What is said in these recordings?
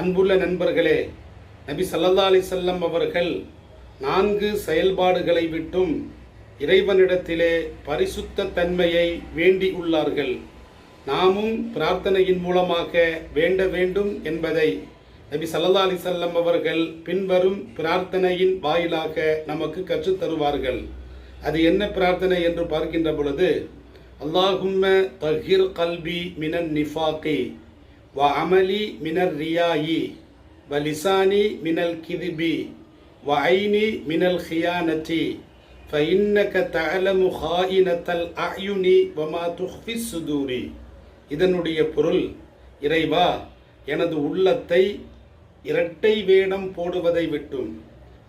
அன்புள்ள நண்பர்களே, நபி ஸல்லல்லாஹு அலைஹி வஸல்லம் அவர்கள் 4 செயல்பாடுகளை விட்டும் இறைவனிடத்திலே பரிசுத்த தன்மையை வேண்டி உள்ளார்கள். நாமும் பிரார்த்தனையின் மூலமாக வேண்ட வேண்டும் என்பதை நபி ஸல்லல்லாஹு அலைஹி வஸல்லம் அவர்கள் பின்வரும் பிரார்த்தனையின் வாயிலாக நமக்கு கற்றுத்தருவார்கள். அது என்ன பிரார்த்தனை என்று பார்க்கின்ற பொழுது, அல்லாஹும்ம தஹிர் கல்பி மினன் நிஃபாகி வ அமலி மினர் ரியாயி வ லிசானி மினல் கிதிபி வ ஐனி மினல் ஹியானதி ஃப இன்னக தஅலமு ஹாயினத்தல் அயுனி வ மா துஃபிஸ் சுதூரி. இதனுடைய பொருள், இறைவா, எனது உள்ளத்தை இரட்டை வேடம் போடுவதை விட்டும்,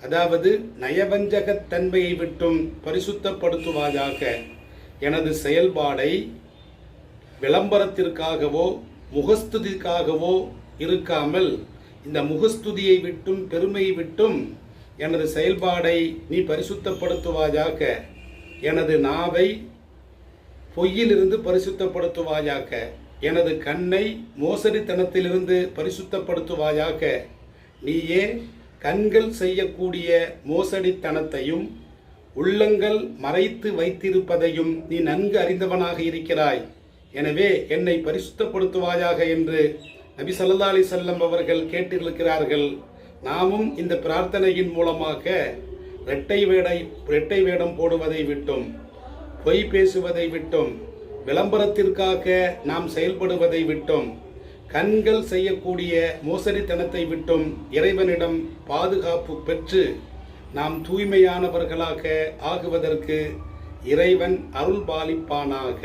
அதாவது நயவஞ்சகத் தன்மையை விட்டும் பரிசுத்தப்படுத்துவாயாக. எனது செயல்பாடை விளம்பரத்திற்காகவோ முகஸ்துதிக்காகவோ இருக்காமல், இந்த முகஸ்துதியை விட்டும் பெருமையை விட்டும் எனது செயல்பாடை நீ பரிசுத்தப்படுத்துவாயாக. எனது நாவை பொய்யிலிருந்து பரிசுத்தப்படுத்துவாயாக. எனது கண்ணை மோசடித்தனத்திலிருந்து பரிசுத்தப்படுத்துவாயாக. நீயே கண்கள் செய்யக்கூடிய மோசடித்தனத்தையும் உள்ளங்கள் மறைத்து வைத்திருப்பதையும் நீ நன்கு அறிந்தவனாக இருக்கிறாய். எனவே என்னை பரிசுத்தப்படுத்துவாயாக என்று நபி ஸல்லல்லாஹு அலைஹி வஸல்லம் அவர்கள் கேட்டிருக்கிறார்கள். நாமும் இந்த பிரார்த்தனையின் மூலமாக இரட்டை வேடம் போடுவதை விட்டும், பொய் பேசுவதை விட்டும், விளம்பரத்திற்காக நாம் செயல்படுவதை விட்டும், கண்கள் செய்யக்கூடிய மோசடித்தனத்தை விட்டும் இறைவனிடம் பாதுகாப்பு பெற்று நாம் தூய்மையானவர்களாக ஆகுவதற்கு இறைவன் அருள் பாலிப்பானாக.